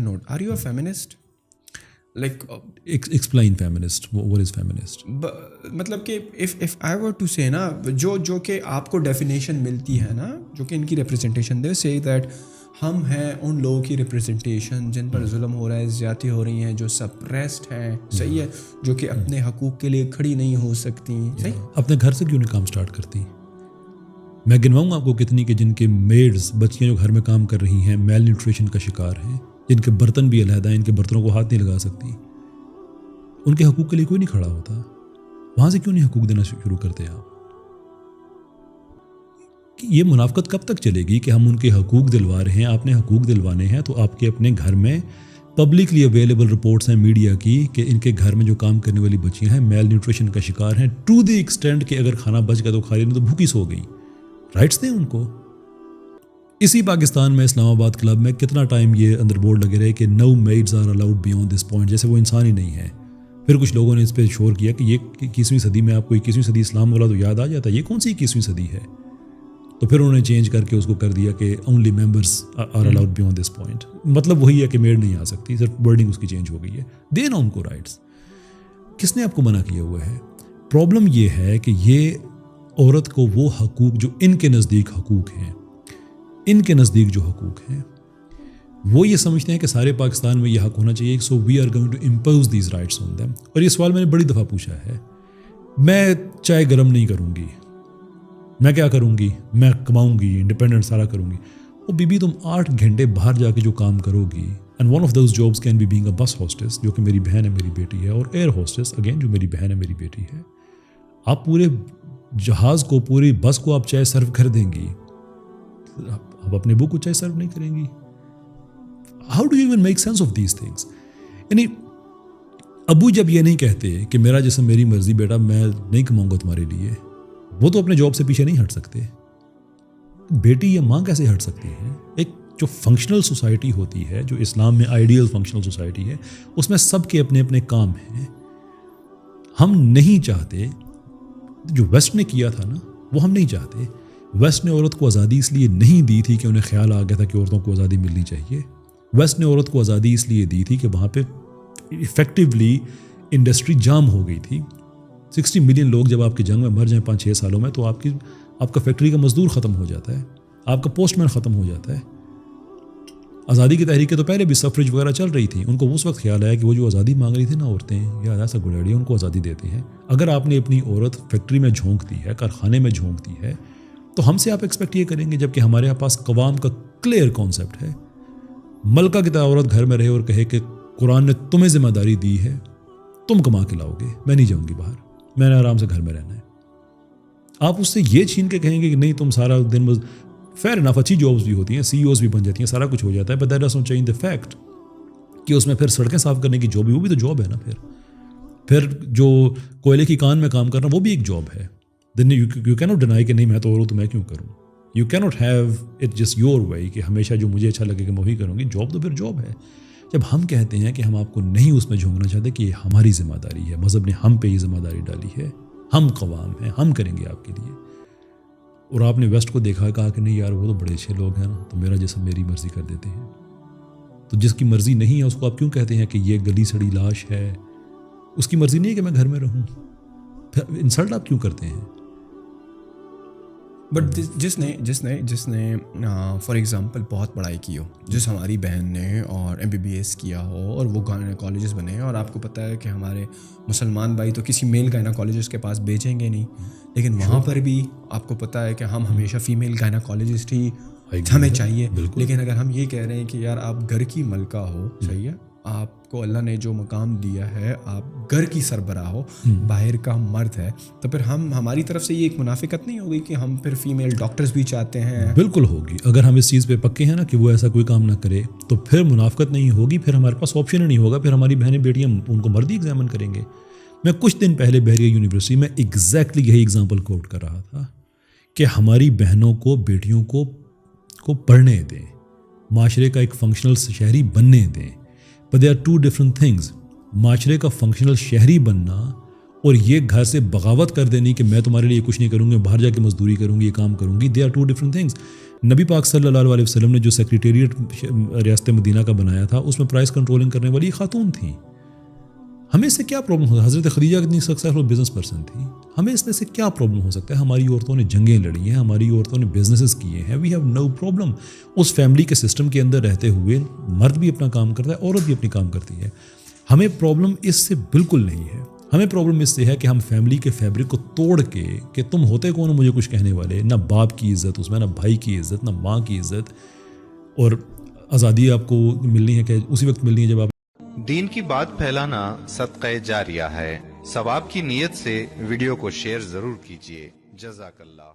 note, are you a feminist? Like explain feminist, what is feminist? مطلب کہ if I were to say نا, جو کہ آپ کو ڈیفینیشن ملتی ہے نا, جو کہ ان کی ریپرزنٹیشن دے say that ہم ہیں ان لوگوں کی ریپرزنٹیشن جن پر ظلم ہو رہا ہے, زیادتی ہو رہی ہیں, جو سپریسڈ ہیں, صحیح ہے, جو کہ اپنے حقوق کے لیے کھڑی نہیں ہو سکتی, صحیح. اپنے گھر سے کیوں نہیں کام سٹارٹ کرتی؟ میں گنواؤں گا آپ کو کتنی کہ جن کے میڈز بچیاں جو گھر میں کام کر رہی ہیں میل نیوٹریشن کا شکار ہیں, جن کے برتن بھی علیحدہ ہیں, ان کے برتنوں کو ہاتھ نہیں لگا سکتی, ان کے حقوق کے لیے کوئی نہیں کھڑا ہوتا. وہاں سے کیوں نہیں حقوق دینا شروع کرتے آپ؟ یہ منافقت کب تک چلے گی کہ ہم ان کے حقوق دلوا رہے ہیں؟ آپ نے حقوق دلوانے ہیں تو آپ کے اپنے گھر میں پبلکلی اویلیبل رپورٹس ہیں میڈیا کی کہ ان کے گھر میں جو کام کرنے والی بچیاں ہیں میل نیوٹریشن کا شکار ہیں, ٹو دی ایکسٹینٹ کہ اگر کھانا بچ گیا تو کھا نہیں تو بھوکی سو گئی. رائٹس دیں ان کو. اسی پاکستان میں اسلام آباد کلب میں کتنا ٹائم یہ اندر بورڈ لگے رہے کہ no maids are allowed beyond this point, جیسے وہ انسان ہی نہیں ہے. پھر کچھ لوگوں نے اس پہ شور کیا کہ یہ 21ویں صدی میں, آپ کو 21ویں صدی اسلام والا تو یاد آ جاتا ہے, یہ کون سی 21ویں صدی ہے؟ تو پھر انہوں نے چینج کر کے اس کو کر دیا کہ only members are allowed beyond this point. مطلب وہی ہے کہ میڈ نہیں آ سکتی, صرف ورڈنگ اس کی چینج ہو گئی ہے. دینا ان کو رائٹس. کس نے آپ کو منع کیا ہوا ہے؟ پرابلم یہ ہے کہ یہ عورت کو وہ حقوق جو ان کے نزدیک حقوق ہیں, ان کے نزدیک جو حقوق ہیں, وہ یہ سمجھتے ہیں کہ سارے پاکستان میں یہ حق ہونا چاہیے. So we are going to impose these rights on them. اور یہ سوال میں نے بڑی دفعہ پوچھا ہے. میں چائے گرم نہیں کروں گی, میں کیا کروں گی؟ میں کماؤں گی, انڈیپینڈنٹ سارا کروں گی. وہ بی بی تم 8 گھنٹے باہر جا کے جو کام کرو گی, and one of those jobs can be being a bus hostess, جو کہ میری بہن ہے, میری بیٹی ہے, اور ایئر ہوسٹس اگین جو میری بہن ہے, میری بیٹی ہے. آپ پورے جہاز کو, پوری بس کو آپ چائے سرو کر دیں گی, آپ اپنے ابو کو چائے سرو نہیں کریں گی. How do you even make sense of these things? یعنی ابو جب یہ نہیں کہتے کہ میرا جسم میری مرضی, بیٹا میں نہیں کماؤں گا تمہارے لیے, وہ تو اپنے جاب سے پیچھے نہیں ہٹ سکتے. بیٹی یا ماں کیسے ہٹ سکتی ہے؟ ایک جو فنکشنل سوسائٹی ہوتی ہے, جو اسلام میں آئیڈیل فنکشنل سوسائٹی ہے, اس میں سب کے اپنے اپنے کام ہیں. ہم نہیں چاہتے, جو ویسٹ نے کیا تھا نا, وہ ہم نہیں چاہتے. ویسٹ نے عورت کو آزادی اس لیے نہیں دی تھی کہ انہیں خیال آ گیا تھا کہ عورتوں کو آزادی ملنی چاہیے. ویسٹ نے عورت کو آزادی اس لیے دی تھی کہ وہاں پہ ایفیکٹولی انڈسٹری جام ہو گئی تھی. 60 ملین لوگ جب آپ کی جنگ میں مر جائیں 5-6 سالوں میں, تو آپ کا فیکٹری کا مزدور ختم ہو جاتا ہے, آپ کا پوسٹ مین ختم ہو جاتا ہے. آزادی کی تحریکیں تو پہلے بھی سفریج وغیرہ چل رہی تھیں, ان کو اس وقت خیال آیا کہ وہ جو آزادی مانگ رہی تھی نا عورتیں, یا ایسا گڈ آئیڈیا, ان کو آزادی دیتے ہیں. اگر آپ نے اپنی عورت فیکٹری میں جھونک دی ہے, کارخانے میں جھونک دی ہے, تو ہم سے آپ ایکسپیکٹ یہ کریں گے, جبکہ ہمارے پاس قوام کا کلیئر کانسیپٹ ہے. ملکہ کی طرح عورت گھر میں رہے اور کہے کہ قرآن نے تمہیں ذمہ داری دی ہے, تم کما کے لاؤ گے, میں نہیں جاؤں گی باہر, میں نے آرام سے گھر میں رہنا ہے. آپ اس سے یہ چھین کے کہیں گے کہ نہیں تم سارا دن فیئر انف, اچھی جابس بھی ہوتی ہیں, سی ای اوز بھی بن جاتی ہیں, سارا کچھ ہو جاتا ہے, but that doesn't change the fact کہ اس میں پھر سڑکیں صاف کرنے کی جاب بھی, وہ بھی تو جاب ہے نا. پھر جو کوئلے کی کان میں کام کرنا, وہ بھی ایک جاب ہے. دین یو کینٹ ڈینائی کہ نہیں میں تو اور ہوں تو میں کیوں کروں. You can't have it just your way کہ ہمیشہ جو مجھے اچھا لگے کہ میں وہی کروں گی. جاب تو پھر جاب ہے. جب ہم کہتے ہیں کہ ہم آپ کو نہیں اس میں جھونکنا چاہتے کہ یہ ہماری ذمہ داری ہے, مذہب نے ہم پہ یہ ذمہ داری ڈالی ہے, ہم قوام ہیں, ہم کریں گے آپ کے لیے. اور آپ نے ویسٹ کو دیکھا, کہا کہ نہیں یار وہ تو بڑے اچھے لوگ ہیں نا, تو میرا جسم میری مرضی کر دیتے ہیں. تو جس کی مرضی نہیں ہے اس کو آپ کیوں کہتے ہیں کہ یہ گلی سڑی لاش ہے؟ اس کی مرضی نہیں ہے کہ میں گھر میں رہوں, پھر انسلٹ آپ کیوں کرتے ہیں؟ بٹ جس نے فار ایگزامپل بہت پڑھائی کی ہو, جس ہماری بہن نے اور MBBS کیا ہو اور وہ کالجز بنے ہیں, اور آپ کو پتہ ہے کہ ہمارے مسلمان بھائی تو کسی میل گائناکالوجسٹ کے پاس بھیجیں گے نہیں, لیکن وہاں پر بھی آپ کو پتہ ہے کہ ہم ہمیشہ فیمیل گائناکالوجسٹ ہی ہمیں چاہیے. لیکن اگر ہم یہ کہہ رہے ہیں کہ یار آپ گھر کی ملکہ ہو, صحیح ہے, آپ کو اللہ نے جو مقام دیا ہے, آپ گھر کی سربراہ ہو, باہر کا مرد ہے, تو پھر ہماری طرف سے یہ ایک منافقت نہیں ہوگی کہ ہم پھر فیمیل ڈاکٹرز بھی چاہتے ہیں؟ بالکل ہوگی. اگر ہم اس چیز پہ پکے ہیں نا کہ وہ ایسا کوئی کام نہ کرے, تو پھر منافقت نہیں ہوگی, پھر ہمارے پاس آپشن ہی نہیں ہوگا, پھر ہماری بہنیں بیٹیاں ان کو مرد ہی ایگزامن کریں گے. میں کچھ دن پہلے بحریہ یونیورسٹی میں ایگزیکٹلی یہی ایگزامپل کوٹ کر رہا تھا کہ ہماری بہنوں کو, بیٹیوں کو پڑھنے دیں, معاشرے کا ایک فنکشنل شہری بننے دیں. But there are two different things. معاشرے کا فنکشنل شہری بننا اور یہ گھر سے بغاوت کر دینی کہ میں تمہارے لیے کچھ نہیں کروں گی, باہر جا کے مزدوری کروں گی, یہ کام کروں گی. There are two different things. نبی پاک صلی اللہ علیہ وسلم نے جو سیکریٹریٹ ریاست مدینہ کا بنایا تھا اس میں پرائس کنٹرولنگ کرنے والی خاتون تھیں. ہمیں اس سے کیا پرابلم ہوتا ہے؟ حضرت خدیجہ کتنی سکسیسفل بزنس پرسن تھی. ہمیں اس میں سے کیا پرابلم ہو سکتا ہے؟ ہماری عورتوں نے جنگیں لڑی ہیں, ہماری عورتوں نے بزنسز کیے ہیں, وی ہیو نو پرابلم. اس فیملی کے سسٹم کے اندر رہتے ہوئے مرد بھی اپنا کام کرتا ہے, عورت بھی اپنی کام کرتی ہے. ہمیں پرابلم اس سے بالکل نہیں ہے. ہمیں پرابلم اس سے ہے کہ ہم فیملی کے فیبرک کو توڑ کے کہ تم ہوتے کون ہو مجھے کچھ کہنے والے, نہ باپ کی عزت اس میں, نہ بھائی کی عزت, نہ ماں کی عزت, اور آزادی آپ کو ملنی ہے کہ اسی وقت ملنی ہے جب آپ. دین کی بات پھیلانا صدقہ جاریہ ہے. ثواب کی نیت سے ویڈیو کو شیئر ضرور کیجیے. جزاک اللہ.